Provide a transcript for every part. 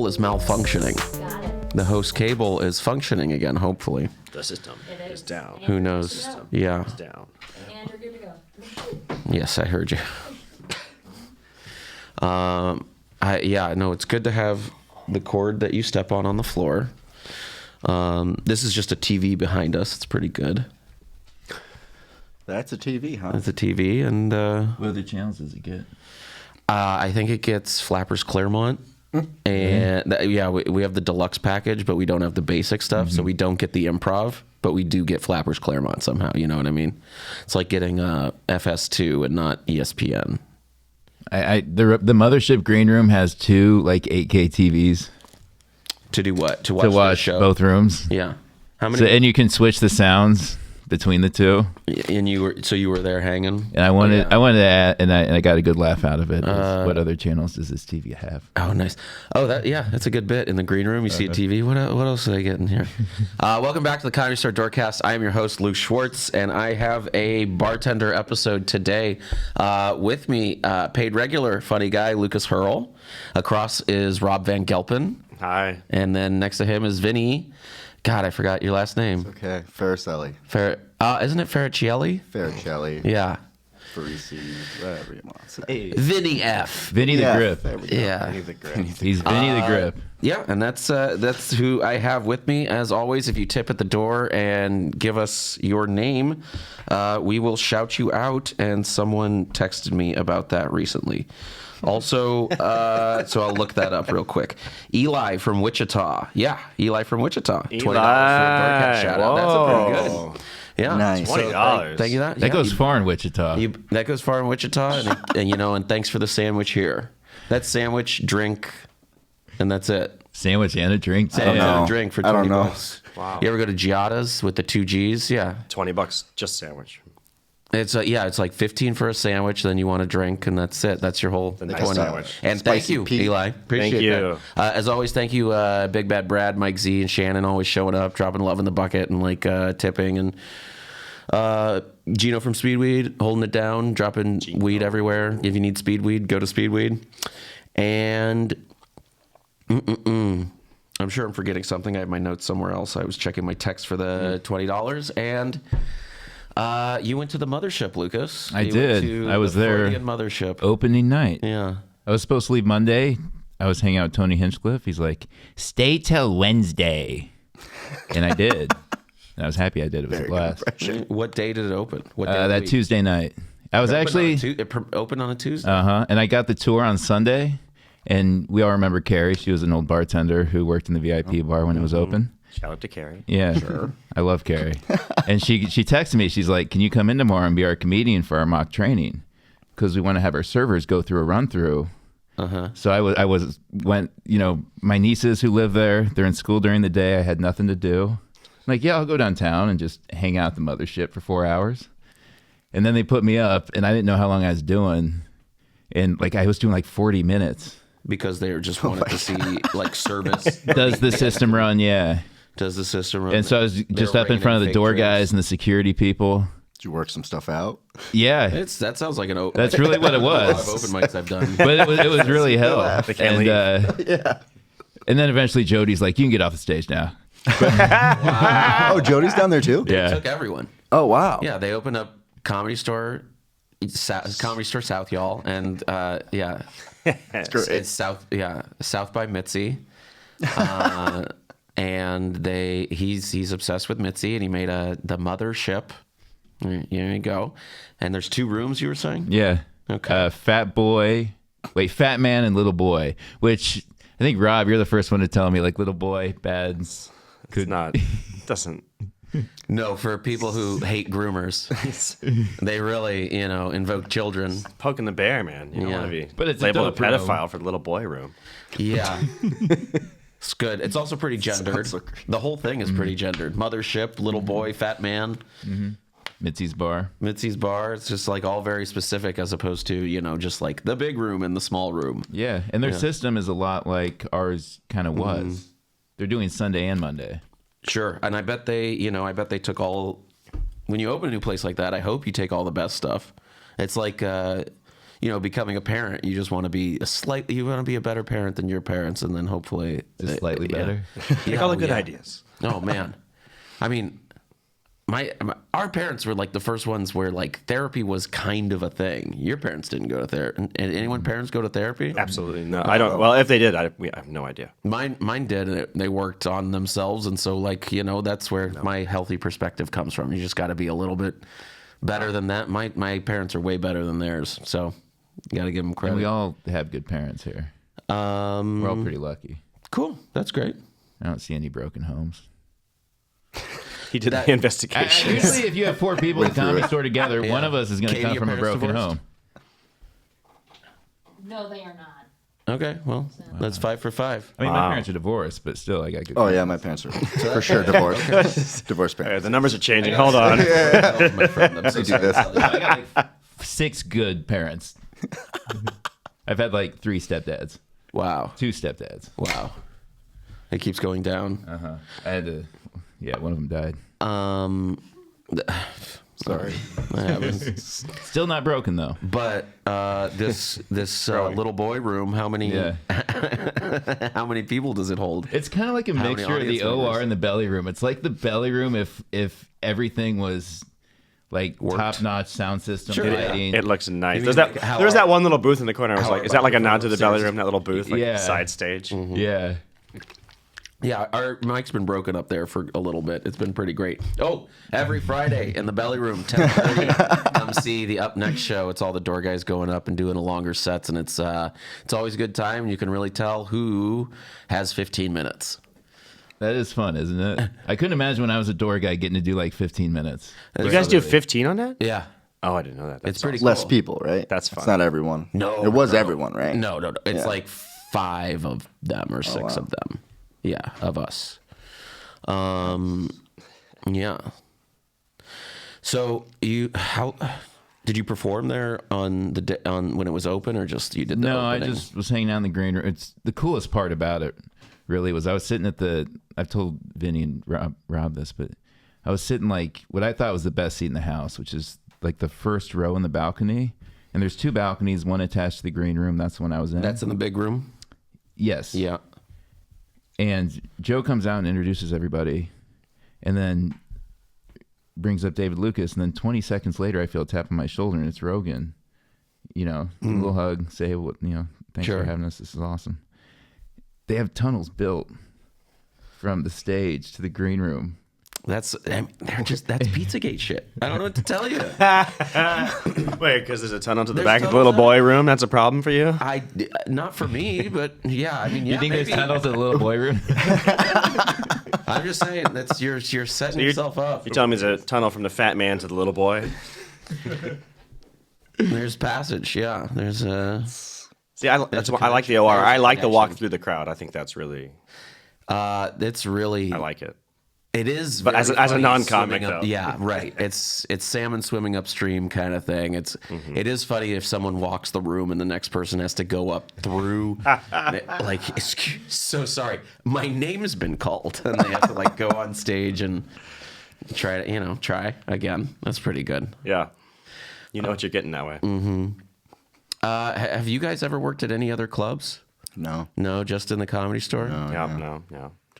cable is malfunctioning. Got it. The host cable is functioning again, hopefully. The system is down. Who knows? Yeah. It's down. And you're good to go. Yes, I heard you. No, it's good to have the cord that you step on the floor. This is just a TV behind us. It's pretty good. That's a TV, huh? It's a TV, and What other channels does it get? I think it gets Flappers Claremont. And we have the deluxe package, but we don't have the basic stuff, so we don't get the improv, but we do get Flappers Claremont somehow. You know what I mean? It's like getting FS2 and not ESPN. The Mothership green room has 2 like 8K TVs To do what? To to the watch show? both rooms. Yeah. How So, many? and you can switch the sounds between the 2. And you were there hanging. And I wanted Oh, yeah. to add, and I got a good laugh out of it. What other channels does this TV have? Oh, nice. Oh, that's a good bit. In the green room, you see a TV. What else did I get in here? Welcome back to the Comedy Store Doorcast. I am your host, Luke Schwartz, and I have a bartender episode today. With me, paid regular funny guy, Lucas Hirl. Across is Rob Van Guelpen. Hi. And then next to him is Vinny. God, I forgot your last name. Okay, Farricielli. Isn't it Farricielli? Farricielli. Yeah. Farrisi, whatever you want to say. Vinny F. Vinny the Grip. There we go. Yeah. He's Vinny the Grip. Yeah, and that's who I have with me. As always, if you tip at the door and give us your name, we will shout you out. And someone texted me about that recently. Also, so I'll look that up real quick. Eli from Wichita. Yeah, Eli from Wichita. $20 for a Doorcast shout out. That's a pretty good. Yeah, Nice. So $20. thank you. That Yeah, goes far in Wichita. that goes far in Wichita, and thanks for the sandwich here. That's sandwich, drink, and that's it. Sandwich and a drink. Sandwich know. and a drink for I don't $20. know. Wow. You ever go to Giada's with the 2 G's? Yeah. $20 just sandwich. It's like 15 for a sandwich, then you want a drink, and that's it. That's your whole nice 20. sandwich. And thank Spicy you, Pete. Eli. Appreciate Thank you. that. As always, thank you, Big Bad Brad, Mike Z, and Shannon, always showing up, dropping love in the bucket, and tipping, and Gino from Speedweed holding it down, dropping weed everywhere. If you need Speedweed, go to Speedweed. And I'm sure I'm forgetting something. I have my notes somewhere else. I was checking my text for the $20, and you went to the Mothership, Lucas. I You did. went to I was the there. Freudian Mothership. Opening night. Yeah. I was supposed to leave Monday. I was hanging out with Tony Hinchcliffe. He's like, stay till Wednesday. And I did. And I was happy I did. It was a blast. What day did it open? What day of the That week? Tuesday night. I was actually... it opened on a Tuesday. And I got the tour on Sunday. And we all remember Carrie. She was an old bartender who worked in the VIP bar when it was open. Shout out to Carrie. Yeah, sure. I love Carrie. And she texted me. She's like, "Can you come in tomorrow and be our comedian for our mock training? Because we want to have our servers go through a run through." So I went. My nieces who live there, they're in school during the day. I had nothing to do. I'm like, yeah, I'll go downtown and just hang out at the Mothership for 4 hours. And then they put me up, and I didn't know how long I was doing. And I was doing 40 minutes. Because they just wanted to see service. Does the system run? Yeah. Does the system run? And so I was just up in front of the door guys and the security people. Did you work some stuff out? Yeah. That sounds like an open. That's really what it A lot of was. open mics I've done. But it was really hell. can't leave. And then eventually Jody's like, you can get off the stage now. Oh, Jody's down there too? It took everyone. Oh, wow. Yeah, they opened up Comedy Store South, y'all, and it's South by Mitzi, and he's obsessed with Mitzi, and he made the Mothership. Here you go, and there's 2 rooms. You were saying? Yeah. Okay. Fat man and little boy, which I think, Rob, you're the first one to tell me, little boy beds It's not. Doesn't. No, for people who hate groomers, they really invoke children. Poking the bear, man. You don't Yeah. want to be But it's a labeled a dope room. pedophile for the little boy room. Yeah. It's good. It's also pretty gendered. The whole thing is pretty gendered. Mothership, little boy, fat man. Mitzi's bar. Mitzi's bar. It's just all very specific as opposed to, just the big room and the small room. Yeah. And their system is a lot like ours kind of was. They're doing Sunday and Monday. Sure. And I bet they took all, when you open a new place like that, I hope you take all the best stuff. It's like, becoming a parent, you just want to be a better parent than your parents, and then hopefully Just slightly better. Take all the good ideas. Oh man, I mean, our parents were like the first ones where like therapy was kind of a thing. Your parents didn't go to therapy. And anyone parents go to therapy? Absolutely no. I don't. Well, if they did, I have no idea. Mine did, and they worked on themselves, and so like that's where my healthy perspective comes from. You just got to be a little bit better than that. My parents are way better than theirs, so you got to give them credit. And we all have good parents here. We're all pretty lucky. Cool, that's great. I don't see any broken homes. He did the investigation. Usually, if you have 4 people in the comedy store together, one of us is going to Katie, come your from a parents broken divorced? home. No, they are not. Okay, well, that's 5 for 5. I mean, my parents are divorced, but still, I got good. Oh yeah, my parents are for sure divorced. Divorced parents. The numbers are changing. Hold on. My friend, I'm so do sorry to this. tell you. I got like 6 good parents. I've had like 3 stepdads, Wow, 2 stepdads. wow, it keeps going down. I had to. Yeah, one of them died. Sorry, that happens. Still not broken though. But this little boy room, how many Yeah. how many people does it hold? It's kind of like a How many mixture of the audience members? OR and the belly room. It's like the belly room if everything was like top notch sound system, Sure, yeah. lighting. It looks nice. mean There's that. like how There's our- that one little booth in the corner. I was how like, our is that like a nod to the microphone belly upstairs- room? That little booth, like Yeah. side stage. Yeah. Yeah, our mic's been broken up there for a little bit. It's been pretty great. Oh, every Friday in the belly room, 10:30. Come see the Up Next show. It's all the door guys going up and doing a longer sets, and it's always a good time. You can really tell who has 15 minutes. That is fun, isn't it? I couldn't imagine when I was a door guy getting to do like 15 minutes. You guys do 15 on that? Yeah, Oh, I didn't know that. That's it's pretty Less cool. people, right? That's It's fun. not everyone. No, it was no. everyone, right? No. It's Yeah. like 5 of them or 6 of them. Yeah, of us. Yeah. So how did you perform there on when it was open, or just you did the No, I opening? just was hanging out in the green room. It's the coolest part about it. Really, was I was sitting at I've told Vinny and Rob this, but I was sitting like what I thought was the best seat in the house, which is like the first row in the balcony. And there's 2 balconies, one attached to the green room. That's the one I was in. That's in the big room. Yes. Yeah. And Joe comes out and introduces everybody, and then brings up David Lucas, and then 20 seconds later, I feel a tap on my shoulder, and it's Rogan. You know, a little hug, say, thanks Sure. for having us. This is awesome. They have tunnels built from the stage to the green room. That's Pizzagate shit. I don't know what to tell you. Wait, because there's a tunnel to the There's back of the tunnels little out boy room. That's a problem for you? Not for me, but yeah. I mean, yeah. You think maybe. there's tunnels in the little boy room? I'm just saying that's you're setting yourself up. You telling me there's a tunnel from the fat man to the little boy? There's passage. Yeah. There's See, I like the OR. I like the walk through the crowd. I think that's really. it's really. I like it. It is, But very as a funny non-comic, swimming up- though. yeah, right. It's salmon swimming upstream kind of thing. It is funny if someone walks the room and the next person has to go up through. Like, so sorry, my name's been called, and they have to like go on stage and try again. That's pretty good. Yeah. You know what you're getting that way. Have you guys ever worked at any other clubs? No. No, just in the Comedy Store. No.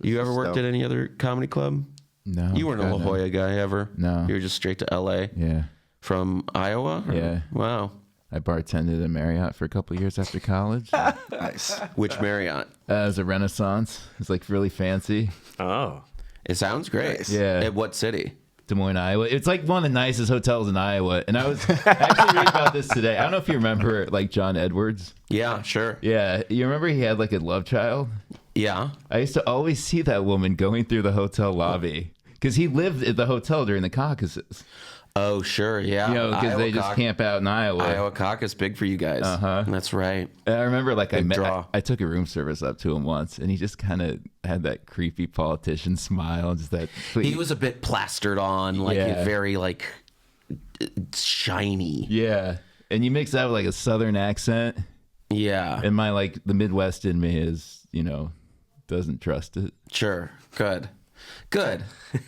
You ever worked Stuff. at any other comedy club? No. You weren't a La God, no. Jolla guy ever. No. You were just straight to L.A. Yeah. From Iowa? Or- Yeah. Wow. I bartended at Marriott for a couple of years after college. Nice. Which Marriott? It was a Renaissance. It's like really fancy. Oh. It sounds great. Nice. Yeah. At what city? Des Moines, Iowa. It's like one of the nicest hotels in Iowa. And I was actually reading about this today. I don't know if you remember like John Edwards. Yeah, sure. Yeah. You remember he had like a love child? Yeah. I used to always see that woman going through the hotel lobby because he lived at the hotel during the Caucasus. Oh, sure. Yeah. You know, because Iowa they just camp out in Iowa. Iowa caucus, big for you guys. Uh-huh. That's right. And I remember like Big draw. I took a room service up to him once and he just kind of had that creepy politician smile. Just that. He was a bit plastered on, like Yeah. very like shiny. Yeah. And you mix that with like a southern accent. Yeah. And my like the Midwest in me is, doesn't trust it. Sure. Good. Good.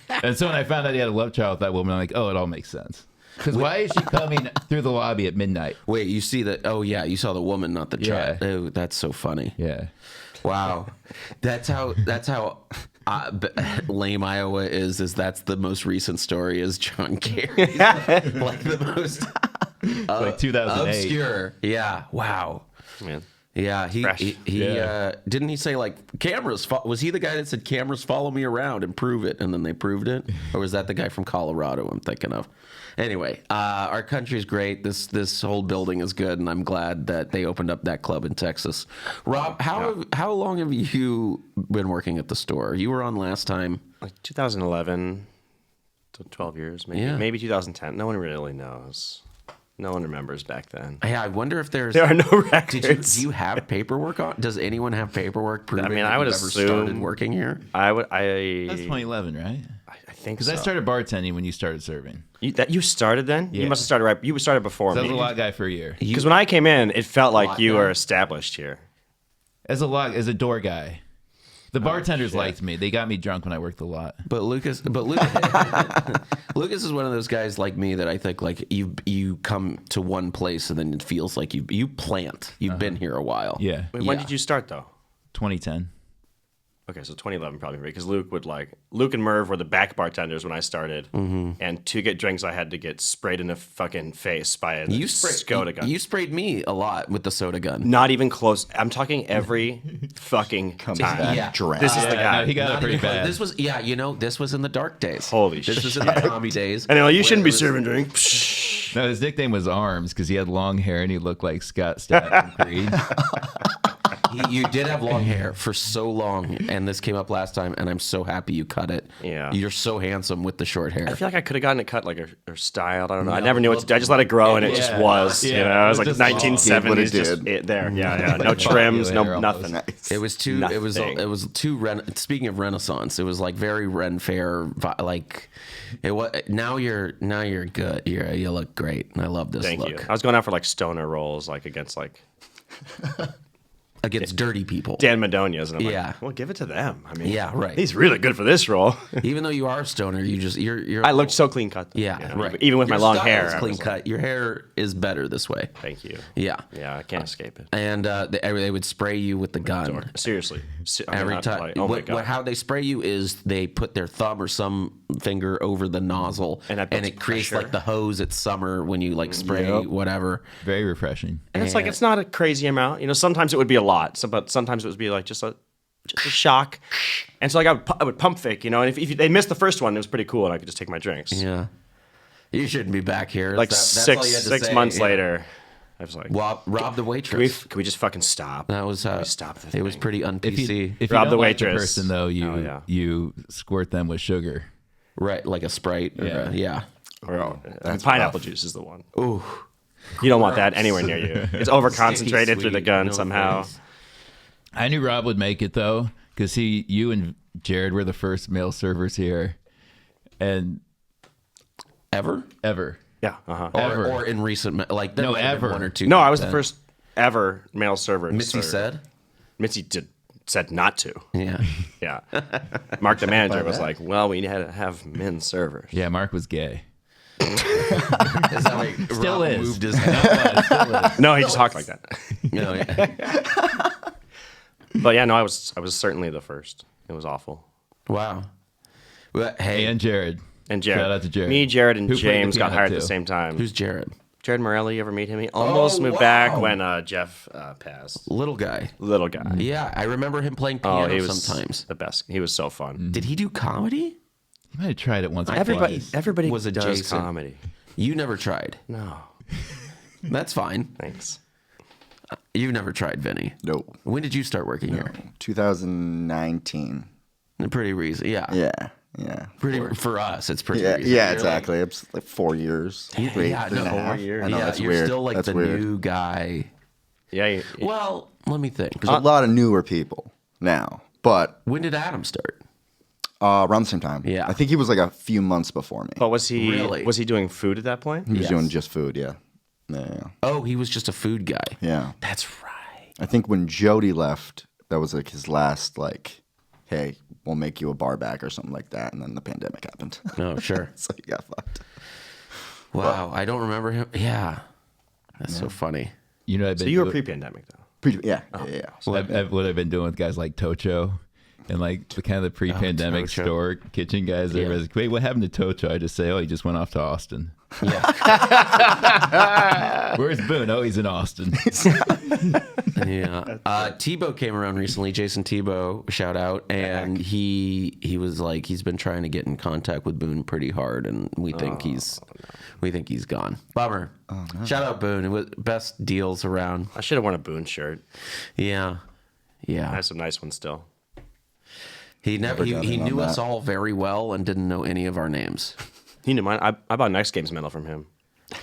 And so when I found out he had a love child with that woman, I'm like, oh, it all makes sense. Because why is she coming through the lobby at midnight? Wait, you see that? Oh yeah, you saw the woman, not the child. Yeah. Oh, that's so funny. Yeah. Wow, that's how lame Iowa is. That's the most recent story is John Kerry, like the most Like 2008. obscure. Yeah. Wow. Man. Yeah, he Yeah. didn't he say like cameras? Was he the guy that said cameras follow me around and prove it, and then they proved it, or was that the guy from Colorado I'm thinking of? Anyway, our country's great. This whole building is good, and I'm glad that they opened up that club in Texas. Rob, how long have you been working at the store? You were on last time. Like 2011 to 12 years, maybe. Yeah. Maybe 2010. No one really knows. No one remembers back then. Yeah, I wonder if there are no records. Do you have paperwork on? Does anyone have paperwork proving that I would you've ever assume started working here? I That's 2011, right? I think Because so. I started bartending when you started serving. You started then? Yeah. You must have started right. You started before So I was a me. lot guy for a year. Because when I came in, it felt like lot you guy? were established here. As a door guy. The bartenders liked me. They got me drunk when I worked a lot. But Lucas Lucas is one of those guys like me that I think like you come to one place and then it feels like you plant. You've been here a while. Yeah. Wait, when did you start though? 2010. Okay, so 2011 probably because Luke and Merv were the back bartenders when I started, and to get drinks I had to get sprayed in the fucking face by a soda gun. You sprayed me a lot with the soda gun. Not even close. I'm talking every fucking Comes time. back Yeah. dressed. This is the guy. No, he got it pretty bad. This was this was in the dark days. Holy This was shit. in the Tommy days. And they're like, you shouldn't be Where it serving drinks. No, his nickname was Arms because he had long hair and he looked like Scott Stapp from Creed. You did have long hair for so long, and this came up last time, and I'm so happy you cut it. Yeah. You're so handsome with the short hair. I feel like I could have gotten it cut like or styled. I don't know. I never knew what to do. I just let it grow, and it just Yeah. was. Yeah. You know, it was It like was just 1970s. did what it Just did. there. Yeah. No trims, no Popular nothing. Nice. It was too. It was too. Speaking of Renaissance, it was like very Ren Fair. Like it was. Now you're good. You look great. I love this Thank look. you. I was going out for like stoner roles, like against like Against dirty people. Dan Madonia's, and I'm Yeah. like, well, give it to them. I mean, Yeah, right. He's really good for this role. Even though you are a stoner, you're. I looked so clean cut. Though, Yeah, you know, right. Even with my Your long style hair, is I clean was cut. like, Your hair is better this way. thank you. Yeah. Yeah, I can't escape it. And they would spray you with the gun. Seriously, Every time. Like, oh my god. How they spray you is they put their thumb or some finger over the nozzle, And that builds it creates pressure. like the hose at summer when you like spray whatever. Very refreshing. And it's like it's not a crazy amount. You know, sometimes it would be a lot, but sometimes it would be like just a shock. And so like I would pump fake, you know. And if they missed the first one, it was pretty cool, and I could just take my drinks. Yeah. You shouldn't be back here. Like That's all you had to six say. months Yeah. later, I was like, Rob the waitress. can we just fucking stop? That was Can we stop the it was thing? pretty un-PC. If you Rob don't the like the waitress. person though, yeah. you squirt them with sugar. Right, like a Sprite. Yeah. Yeah. Or, That's pineapple rough. juice is the one. Ooh. You don't want that anywhere near you. It's over concentrated through the Sweet, gun no somehow. thanks. I knew Rob would make it though, because you and Jared were the first male servers here, and Ever? Yeah. Uh-huh. Ever. Or in recent, like there No, might have been ever. one or two. No, I was the then. first ever male server. to Mitzi serve. said. Mitzi said not to. Yeah. Yeah. Mark the manager was like, well, we had to have men servers. Yeah, Mark was gay. Is that why Still Rob is. moved his head? No, he just talked like that. No, yeah. But yeah, no, I was certainly the first. It was awful. Wow. Well, hey, And Jared. And Jared. Shout out to Jared. Me, Jared, and Who played the James got piano, hired at too. the same time. who's Jared? Jared Morelli? You ever meet him? He almost moved wow. back when Jeff passed. Little guy. Little guy. Yeah, I remember him playing Oh, piano he was sometimes. the best. He was so fun. Did he do comedy? You might have tried it once or Everybody twice. Was does adjacent. comedy. You never tried. No, That's fine. thanks. You've never tried, Vinny. Nope. When did you start working here? 2019. Pretty recent. Yeah. Yeah. Pretty for us. It's pretty. Yeah, recent. yeah, You're exactly. It's like 4 years. Like, Three, yeah, three and a no, half. years. I know, yeah, that's you're weird. still like that's the weird. new guy. Yeah, Well, let me think. There's a lot of newer people now, but When did Adam start? around the same time. Yeah. I think he was like a few months before me. but was he Really? was he doing food at that point? He was Yes. doing just food, yeah. Yeah. Oh, he was just a food guy. Yeah. That's right. I think when Jody left, that was like his last, like, hey, we'll make you a bar back or something like that. And then the pandemic happened. Oh, sure. So he got fucked. Wow, I don't remember him. Yeah, that's so funny. You know, I've been So you were pre-pandemic though. Yeah. what I've been doing with guys like Tocho and like the kind of the pre-pandemic Tocho. store kitchen guys. Yeah. Everybody's like, wait, what happened to Tocho? I just say, oh, he just went off to Austin. Yeah. Where's Boone? Oh, he's in Austin. Yeah. Tebow came around recently. Jason Tebow, shout out, and he was like, he's been trying to get in contact with Boone pretty hard, and we think he's gone. Bummer. Shout out Boone. It was best deals around. I should have worn a Boone shirt. Yeah. I Yeah. have some nice ones still. He got in on knew us that. all very well and didn't know any of our names. He knew mine. I bought Next Games medal from him.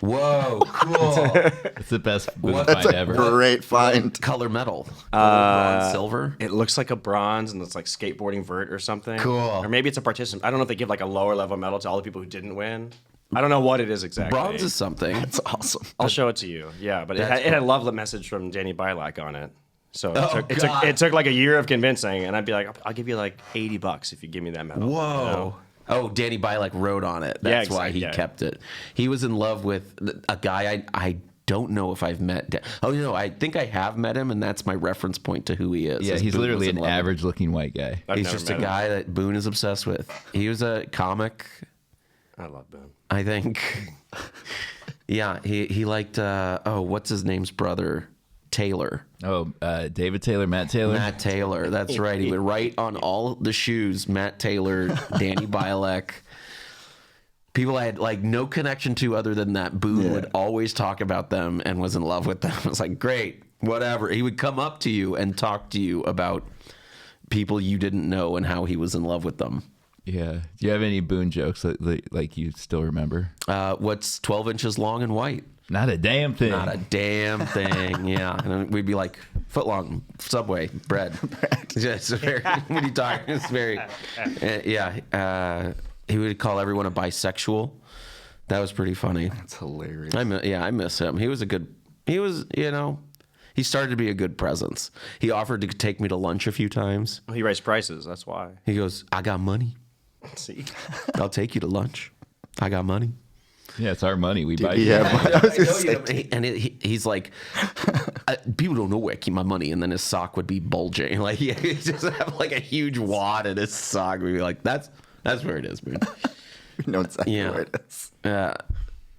Whoa, cool. It's the best Boone What? find That's a ever. great find. Color medal. Bronze, silver. It looks like a bronze, and it's like skateboarding vert or something. Cool. Or maybe it's a participant. I don't know if they give like a lower level medal to all the people who didn't win. I don't know what it is exactly. Bronze is something. That's awesome. I'll show it to you. Yeah, but it That's had a love message from Danny Bilak on it. So Oh, God. it took like a year of convincing, and I'd be like, I'll give you like $80 if you give me that medal. Whoa. You know? Oh, Danny Bilak wrote on it. Yeah, That's why he yeah. kept it. He was in love with a guy I don't know if I've met. I think I have met him, and that's my reference point to who he is. Yeah, is he's Boone literally was in an love with. average-looking white guy. I've He's never just a met him. guy that Boone is obsessed with. He was a comic, I love Boone. I think. Yeah, he liked, what's his name's brother? Taylor. Oh, David Taylor, Matt Taylor. Matt Taylor. That's right. He would write on all the shoes, Matt Taylor, Danny Bilak. People I had like no connection to other than that. Boone would always talk about them and was in love with them. I was like, great, whatever. He would come up to you and talk to you about people you didn't know and how he was in love with them. Yeah. Do you have any Boone jokes that like you still remember? What's 12 inches long and white? Not a damn thing. Not a damn thing. Yeah. And then we'd be like, foot long, Subway, bread. It's very, what are you talking? It's very, he would call everyone a bisexual. That was pretty funny. That's hilarious. I miss him. He started to be a good presence. He offered to take me to lunch a few times. He raised prices. That's why. He goes, I got money. See, I'll take you to lunch. I got money. Yeah, it's our money. We buy. Yeah, I was gonna say, He's like, people don't know where I keep my money, and then his sock would be bulging. Like he just have like a huge wad in his sock. We'd be like, that's where it is, man. we know exactly Yeah. where it is.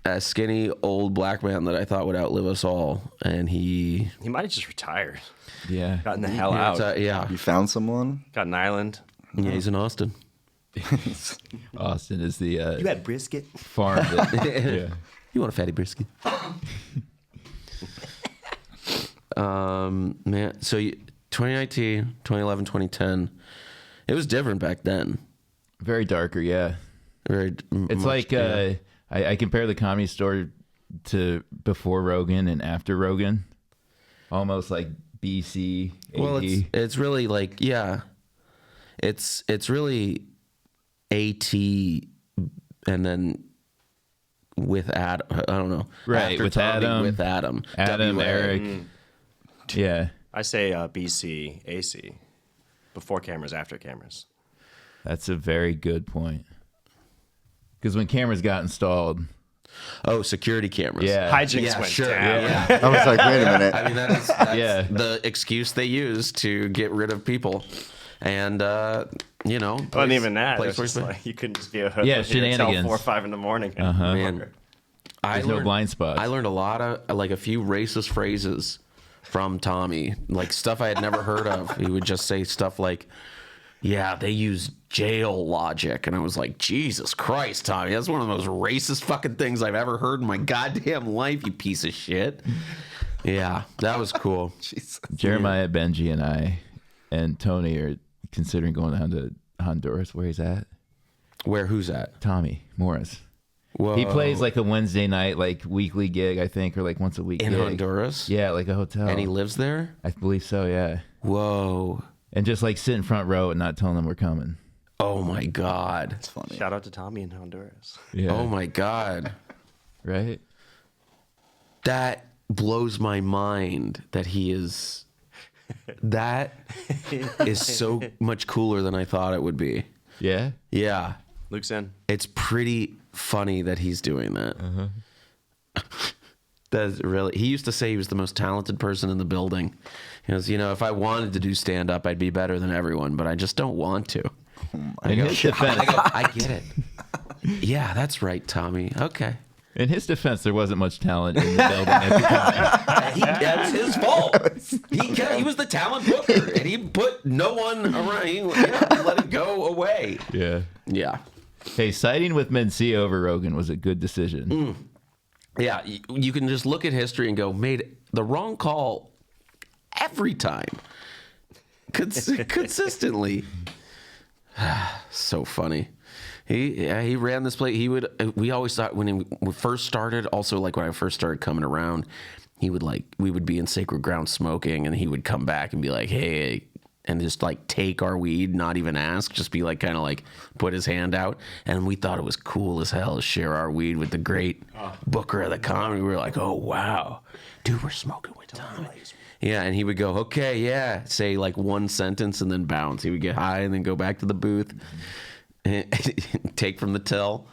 A skinny old black man that I thought would outlive us all, and he he might have just retired, Yeah. gotten the hell out, You found someone? got an island. he's in Austin. Austin is the had brisket. farm. Yeah. You want a fatty brisket? Man, so 2019, 2011, 2010, it was different back then. Very darker. Yeah. Very. It's like I compare the Comedy Store to before Rogan and after Rogan, almost like BC. AD. Well, it's really like it's really AT, and then with Adam. I don't know. Right, After with Tommy, Adam. with Adam, Adam, WA. Eric. Yeah, I say BC, AC, before cameras, after cameras. that's a very good point. Because when cameras got installed, Oh, security cameras. yeah, Hijinks went sure. down. Yeah. I was like, wait a minute. I mean, that's Yeah. the excuse they use to get rid of people. And, Wasn't even that. It was just placement. like, you couldn't just be a Yeah, until shenanigans. 4 or 5 in the morning. Man, There's no blind spots. I learned a lot of, like, a few racist phrases from Tommy, like stuff I had never heard of. He would just say stuff like, yeah, they use jail logic. And I was like, Jesus Christ, Tommy, that's one of the most racist fucking things I've ever heard in my goddamn life, you piece of shit. Yeah, that was cool. Jesus. Jeremiah, Benji, and I, and Tony are considering going down to Honduras. Where he's at? Who's at? Tommy Morris. Whoa. He plays like a Wednesday night, like weekly gig, I think, or like once a week In gig. Honduras? Yeah, like a hotel. And he lives there? I believe so, yeah. Whoa. And just like sit in front row and not telling them we're coming. Oh my God. It's funny. Shout out to Tommy in Honduras. Yeah. Oh my God. Right? That blows my mind that he is. That is so much cooler than I thought it would be. Yeah. Yeah. Luke's in. It's pretty funny that he's doing that. That's really. He used to say he was the most talented person in the building. He goes, if I wanted to do stand up, I'd be better than everyone, but I just don't want to. In his defense, I get it. Yeah, that's right, Tommy. Okay. in his defense, there wasn't much talent in the building at the time. That's his fault. He was the talent booker, and he put no one around. He let it go away. Yeah. Yeah. Hey, siding with Mencia over Rogan was a good decision. Yeah, you can just look at history and go, made the wrong call every time. Consistently. So funny. He ran this place. We always thought when we first started, also like when I first started coming around, we would be in Sacred Ground smoking, and he would come back and be like, hey, and just like take our weed, not even ask, just be like kind of like put his hand out. And we thought it was cool as hell to share our weed with the great booker of the comedy. We were like, oh, wow, dude, we're smoking with Tommy. Yeah, and he would go, okay, yeah, say like one sentence and then bounce. He would get high and then go back to the booth, take from the till.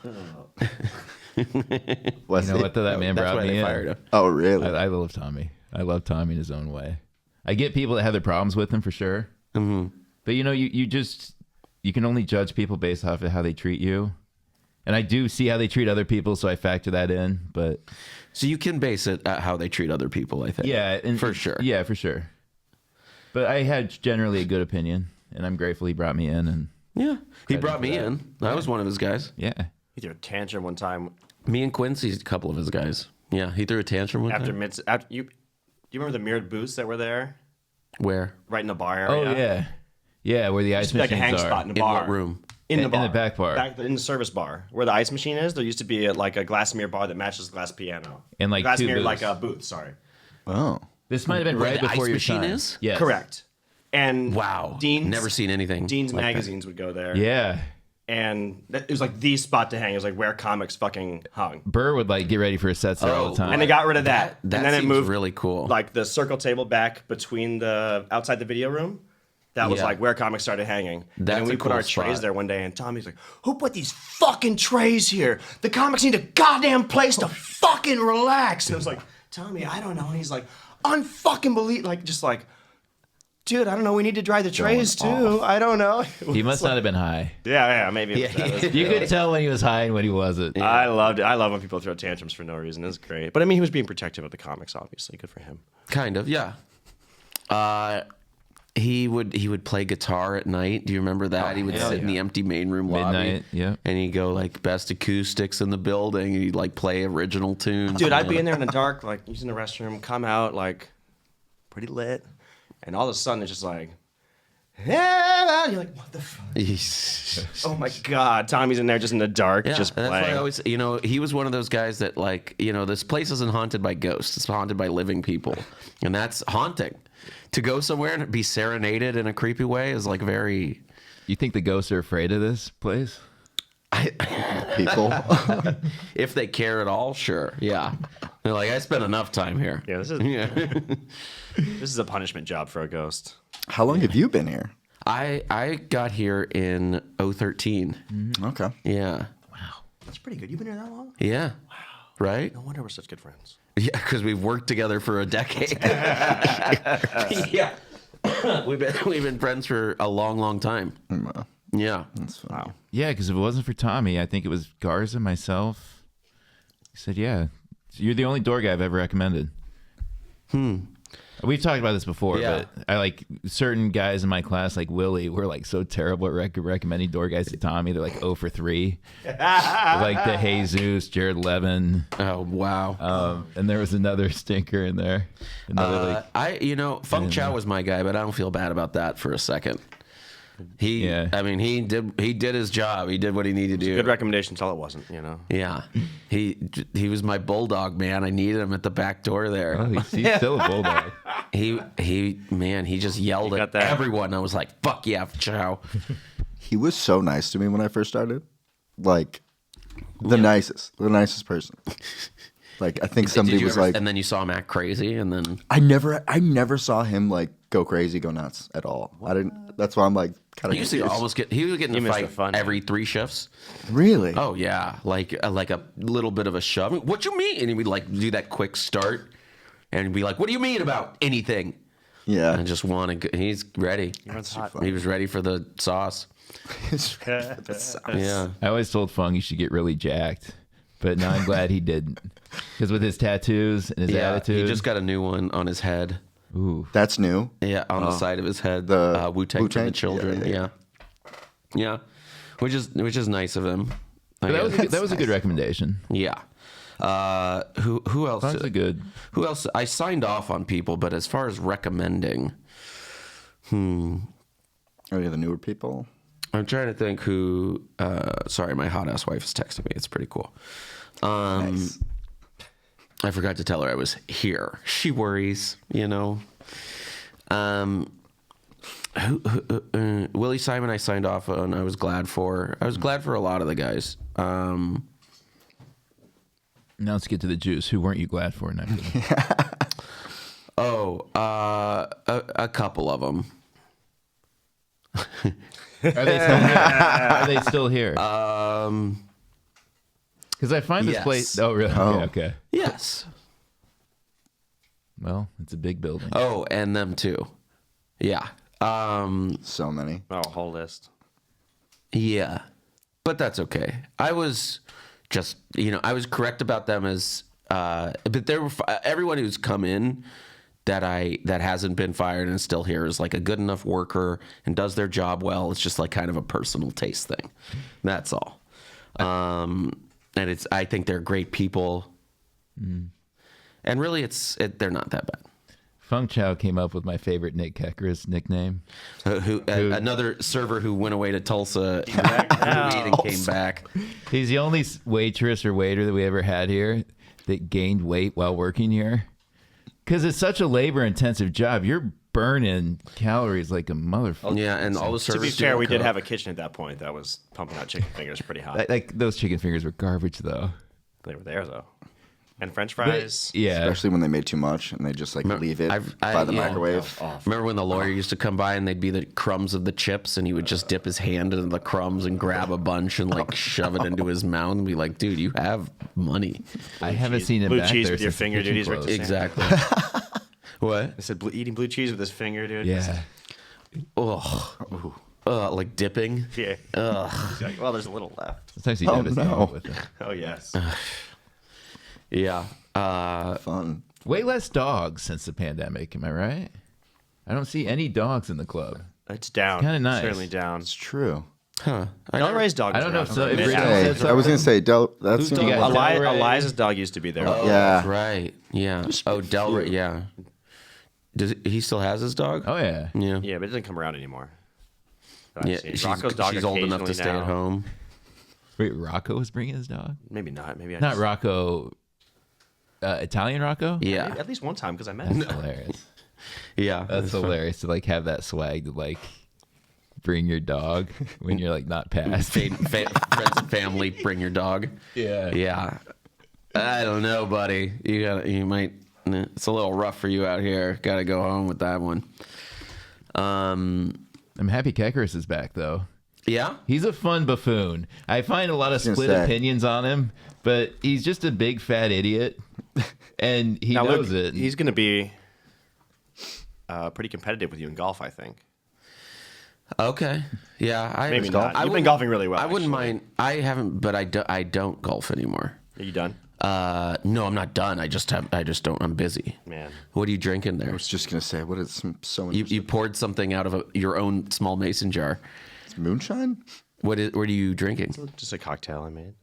You know what, though, that man brought me in. Oh, really? I love Tommy. I love Tommy in his own way. I get people that have their problems with him for sure. Mm-hmm. But you can only judge people based off of how they treat you. And I do see how they treat other people, so I factor that in. But so you can base it at how they treat other people, I think. Yeah, for sure. Yeah, for sure. But I had generally a good opinion, and I'm grateful he brought me in. And yeah, he brought me in. I was one of his guys. Yeah, he threw a tantrum one time. Me and Quincy's a couple of his guys. Yeah, he threw a tantrum one time. After you remember the mirrored booths that were there? Where? Right in the bar area. Oh yeah, yeah, where the ice machines like a hang are. spot in the bar. In what room? In the bar. In the back bar. In the service bar. Where the ice machine is, there used to be like a glass mirror bar that matches the glass piano. And like glass two mirror, booths. like a booth, sorry. Oh. This might have been right the before ice your machine time. is? Yes. Correct. And Wow. Dean's, Never seen anything. Dean's like magazines would go there. Yeah. And it was like the spot to hang. It was like where comics fucking hung. Burr would like get ready for his sets there all the time. And they got rid of that. That and then it seems moved really cool. Like the circle table back between the outside the video room. That was Yeah. like where comics started hanging. That's and we a put cool our trays spot. there one day, and Tommy's like, "Who put these fucking trays here? The comics need a goddamn place to fucking relax." And I was like, "Tommy, I don't know." And he's like, "Unfucking believe," like just like, "Dude, I don't know. We need to dry the trays too. I don't know." He must not have been high. Yeah, maybe. You could tell when he was high and when he wasn't. I loved it. I love when people throw tantrums for no reason. It's great. But I mean, he was being protective of the comics, obviously. Good for him. Kind of, yeah. He would play guitar at night. Do you remember that? He would sit in the empty main room lobby. Midnight, yeah. And he'd go like best acoustics in the building. And he'd like play original tunes. Dude, I'd be in there in the dark, like using the restroom, come out like pretty lit, and all of a sudden it's just like, yeah, you're like, what the fuck? Oh my god, Tommy's in there just in the dark, just and playing. that's why I always, he was one of those guys that like, this place isn't haunted by ghosts. It's haunted by living people. And that's haunting. To go somewhere and be serenaded in a creepy way is like very... You think the ghosts are afraid of this place? People. If they care at all, sure. Yeah. They're like, I spent enough time here. Yeah, this is a punishment job for a ghost. How long have you been here? I got here in 2013. Okay. Yeah. Wow, that's pretty good. You've been here that long? Yeah. Wow. Right? No wonder we're such good friends. Yeah, because we've worked together for a decade. Yeah. we've been friends for a long, long time. Yeah. That's fun. Wow. Yeah, because if it wasn't for Tommy, I think it was Garza, myself. He said, yeah, you're the only door guy I've ever recommended. We've talked about this before, Yeah. but I like certain guys in my class, like Willie, were like so terrible at recommending door guys to Tommy. They're like 0 for 3. Like the Jesus, Jared Levin. Oh, wow. And there was another stinker in there. Another, Funk Chow was my guy, but I don't feel bad about that for a second. He did his job. He did what he needed to do. Good recommendation until it wasn't, Yeah. He was my bulldog, man. I needed him at the back door there. oh, he's still a bulldog. He just yelled at everyone. I was like, fuck yeah, Chow. He was so nice to me when I first started. Like, the nicest person. Like I think somebody was like, and then you saw him act crazy, and then I never saw him like go crazy, go nuts at all. I didn't. That's why I'm like kind of. he was getting in a missed fight the fun, every 3 shifts. Really? Oh yeah, like a little bit of a shove. What you mean? And he would like do that quick start, and be like, "What do you mean about anything?" Yeah. And just want to. He's ready. He was ready for the sauce. Yeah. I always told Fung he should get really jacked, but now I'm glad he didn't. Because with his tattoos and his attitude, he just got a new one on his head. ooh, That's new. Yeah, on the side of his head. The Wu-Tang for the Wu-Tang? children. Yeah. Which is nice of him. but that was a good recommendation. Yeah. Who else? Fung's a good. Who else? I signed off on people, but as far as recommending, Oh yeah, the newer people. I'm trying to think who. Sorry, my hot ass wife is texting me. It's pretty cool. Nice. I forgot to tell her I was here. She worries, you know. Willie Simon, I signed off on. I was glad for. I was glad for a lot of the guys. Now let's get to the juice. Who weren't you glad for? No, A couple of them. Are they still here? Because I find this yes. place. Oh, really? Oh. Okay. Yes. Well, it's a big building. Oh, and them too. Yeah. So many. Oh, whole list. Yeah. But that's okay. I was just, I was correct about them as, but there were everyone who's come in that hasn't been fired and is still here is like a good enough worker and does their job well. It's just like kind of a personal taste thing. That's all. And I think they're great people. And really they're not that bad. Fung Chow came up with my favorite Nick Kekris nickname. Another server who went away to Tulsa and came back. He's the only waitress or waiter that we ever had here that gained weight while working here. Because it's such a labor-intensive job. You're burning calories like a motherfucker. Yeah, and all the To servers. be fair, we did cook. have a kitchen at that point that was pumping out chicken fingers pretty hot. Like those chicken fingers were garbage, though. They were there though, and French fries. Yeah. Especially when they made too much and they just like leave it by the microwave. Remember when the lawyer used to come by and they'd be the crumbs of the chips and he would just dip his hand into the crumbs and grab a bunch and like shove it into his mouth and be like, dude, you have money. I haven't seen him Blue back cheese there with your since the finger, kitchen dude. He's right closed. to Exactly. What? I said eating blue cheese with his finger, dude. Yeah. Oh, like dipping. Yeah. Ugh. Like, well, there's a little left. Sometimes he Oh, did his no. dog with it. Oh yes. Yeah. Fun. Way less dogs since the pandemic. Am I right? I don't see any dogs in the club. It's down. kinda nice. Certainly down. It's true. Huh. Don't raise dogs. I don't know around. if so- if Mid- Rick- hour. Hey, I was gonna say that's Who's the dog? only You one. got- Delray. Eliza's dog used to be there. Oh, Yeah. that's right. Yeah. Oh, Delray. Yeah. Does he still has his dog? Oh, yeah. Yeah. Yeah, but it doesn't come around anymore. That I've Yeah. seen. Rocco's dog She's old enough to occasionally stay now. at home. Wait, Rocco was bringing his dog? Maybe not. Maybe I Not just- Rocco. Italian Rocco? Yeah. At least one time because I met him. Hilarious. Yeah. That's hilarious to like have that swag to like bring your dog when you're like not past. Friends and family, bring your dog. Yeah. Yeah. I don't know, buddy. You might. It's a little rough for you out here. Got to go home with that one. I'm happy Kekris is back though. Yeah. He's a fun buffoon. I find a lot of gonna split say. opinions on him, but he's just a big fat idiot, and he Now, knows look, it. he's going to be pretty competitive with you in golf, I think. Okay. Yeah. Maybe not. You've been wouldn't- golfing really well. I wouldn't actually. mind. I haven't, but I don't golf anymore. Are you done? No, I'm not done. I just don't. I'm busy. Man. What are you drinking there? I was just gonna say, what is so You poured something out of your own small mason jar. It's moonshine? What are you drinking? Just a cocktail I made.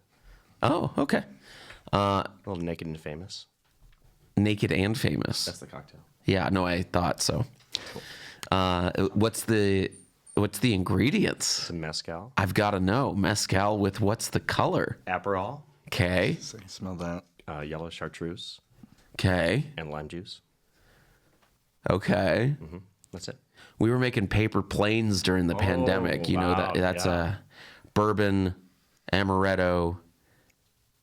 Oh, okay. A little naked and famous. Naked and famous. That's the cocktail. Yeah, no, I thought so. What's the ingredients? Some mezcal. I've got to know. Mezcal with what's the color? Aperol. Okay. So you smell that. Yellow chartreuse. Okay. And lime juice. Okay. That's it. We were making paper planes during the pandemic. You know wow, that's yeah. a bourbon, amaretto,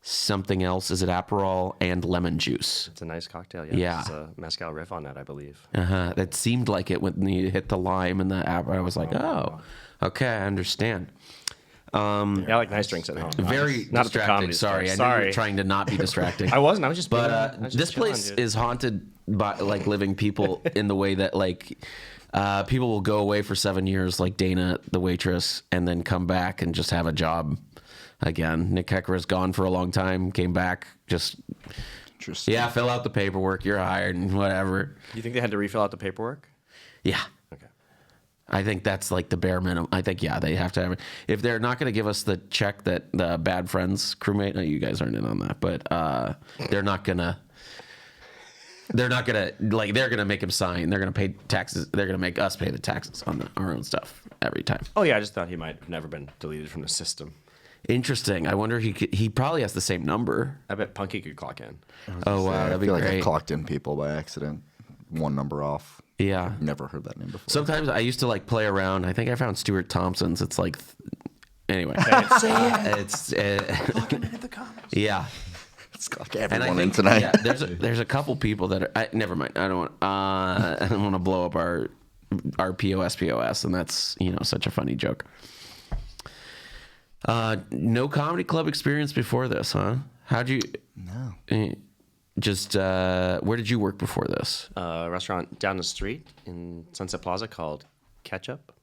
something else. Is it Aperol and lemon juice? It's a nice cocktail. Yeah. It's a mezcal riff on that, I believe. That seemed like it when you hit the lime and the Aperol. I was like, oh, okay, I understand. Yeah, I like nice drinks at home. Very Not at the distracting. comedy Sorry, store. I know you're trying to not be distracting. I wasn't. I was just. But being, this place is haunted by like living people in the way that like people will go away for 7 years, like Dana, the waitress, and then come back and just have a job again. Nick Hecker is gone for a long time, came back, just Interesting. fill out the paperwork, you're hired, and whatever. You think they had to refill out the paperwork? Yeah. Okay. I think that's like the bare minimum. I think, they have to have it. If they're not going to give us the check that the Bad Friends crewmate, no, you guys aren't in on that, but they're not going to like, they're going to make him sign. They're going to pay taxes. They're going to make us pay the taxes on our own stuff every time. Oh yeah, I just thought he might have never been deleted from the system. Interesting. I wonder if he probably has the same number. I bet Punky could clock in. Oh, wow. I That'd be feel like I great. clocked in people by accident. One number off. Yeah. Never heard that name before. Sometimes I used to like play around. I think I found Stuart Thompson's. It's like, anyway. It's Clocking in at the comments. yeah. Let's clock And I everyone in think tonight. there's a couple people that are. Never mind. I don't want to blow up our POS, and that's such a funny joke. No comedy club experience before this, huh? How'd you? No. Just where did you work before this? A restaurant down the street in Sunset Plaza called Ketchup.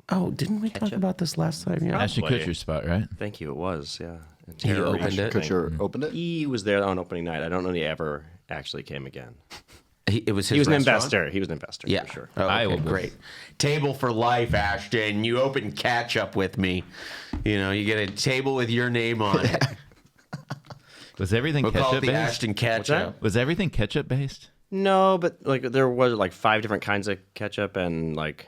Oh, didn't we talk about this last time? Yeah. Ashton Probably. Kutcher's spot, right? Thank you. It was, yeah. He opened it. Kutcher opened it? He was there on opening night. I don't know if he ever actually came again. It was his He was an restaurant? investor. He was an investor, Yeah, for sure. Oh, I okay, will- great. Table for life, Ashton. You open catch up with me. You get a table with your name on it. Was everything We'll call it ketchup the based? Ashton catch that? up. Was everything ketchup based? No, but like there was like 5 different kinds of ketchup, and like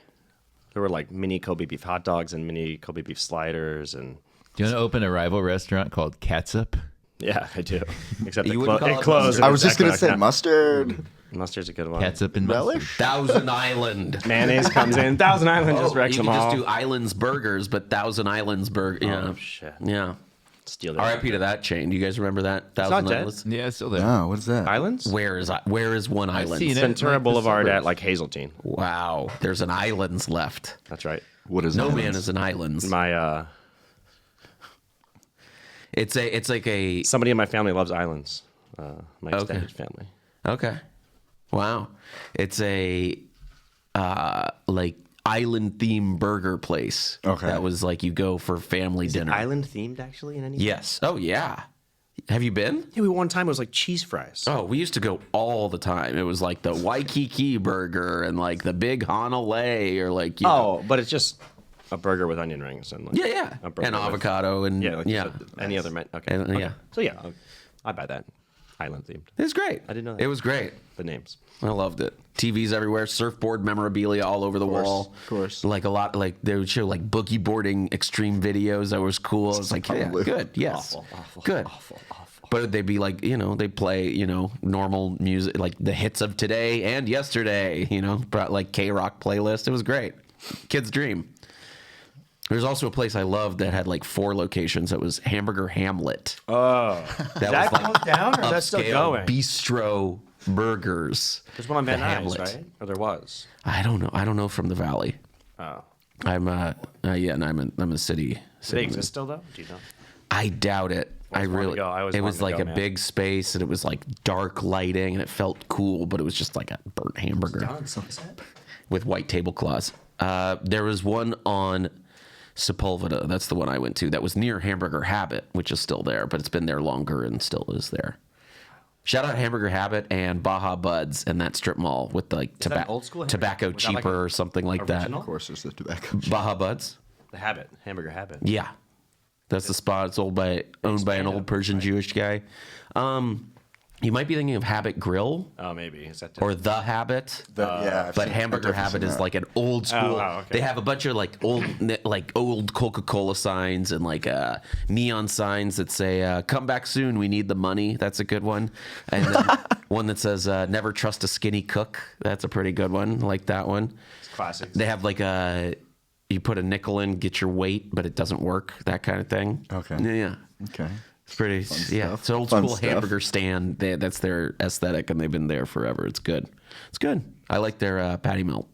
there were like mini Kobe beef hot dogs and mini Kobe beef sliders, and Do you want to open a rival restaurant called Catsup? yeah, I do. Except You it, wouldn't call it it closed. mustard. and I was it's just going to actually say not- mustard. Mustard's a good one. Catsup and mustard. Relish? Thousand Island. Mayonnaise comes in. Thousand Island just wrecks you them could all. just do Islands Burgers, but Thousand Islands Burger. Yeah. Oh, shit. Yeah. Steal that. R.I.P. to that chain. Do you guys remember that? not Thousand dead. Islands. Yeah, it's still there. Oh, what is that? Islands? Where is one island? seen it. Ventura Like the Boulevard suburbs. at like Hazeltine. Wow. There's an islands left. That's right. What is No that? man is an islands. My It's like a somebody in my family loves islands. My Okay. extended family. okay. Wow. It's a like island themed burger place. Okay. That was like you go for family dinner. Island themed actually in any? Yes. Oh yeah. Have you been? Yeah, we one time it was like cheese fries. Oh, we used to go all the time. It was like the Waikiki burger and like the big Hanalei or like you know. Oh, but it's just a burger with onion rings and like Yeah. a burger And with- avocado and Yeah, like you yeah. said, any other okay. And, okay. yeah. So yeah, I buy that. Island themed. It was great. I didn't know that. It was great. The names. I loved it. TVs everywhere, surfboard memorabilia all over the wall. Of course. Like a lot, like they would show like boogie boarding extreme videos. That was cool. I was like, yeah, Probably good, yes, Awful, good. awful. But they'd be like, they play, normal music, like the hits of today and yesterday. Brought like K-Rock playlist. It was great. Kid's dream. There's also a place I loved that had like 4 locations. That was Hamburger Hamlet. Oh, That that was like closed down or is that still upscale going? bistro burgers. There's one on Van The Nuys, Hamlet. right? Or there was. I don't know. I don't know from the valley. Oh, I'm and I'm a city. do they city exist still though? Do you know? I doubt it. I always wanted really. to go. I always it was wanted to like go, a man. big space, and it was like dark lighting, and it felt cool, but it was just like a burnt hamburger with white tablecloths. There was one on Sepulveda. That's the one I went to. That was near Hamburger Habit, which is still there, but it's been there longer and still is there. Shout out Hamburger Habit and Baja Buds and that strip mall with like that an old school hamburger? tobacco Was that like cheaper or something like original? Of course, there's the tobacco. Baja Buds. The Habit, Hamburger Habit. Yeah, that's the spot. It's owned by an Expand old it, Persian right. Jewish guy. You might be thinking of Habit Grill Oh, maybe is that or The Habit. Yeah, I've But seen- Hamburger I've definitely Habit seen is that. like an old school. wow, okay. They have a bunch of like old Coca-Cola signs and like neon signs that say "Come back soon, we need the money." That's a good one. And then one that says "Never trust a skinny cook." That's a pretty good one. I like that one. It's classic. They have like you put a nickel in, get your weight, but it doesn't work. That kind of thing. Okay. Yeah. Okay. It's pretty, yeah. stuff. It's an old Fun school stuff. hamburger stand. That's their aesthetic, and they've been there forever. It's good. It's good. I like their patty melt.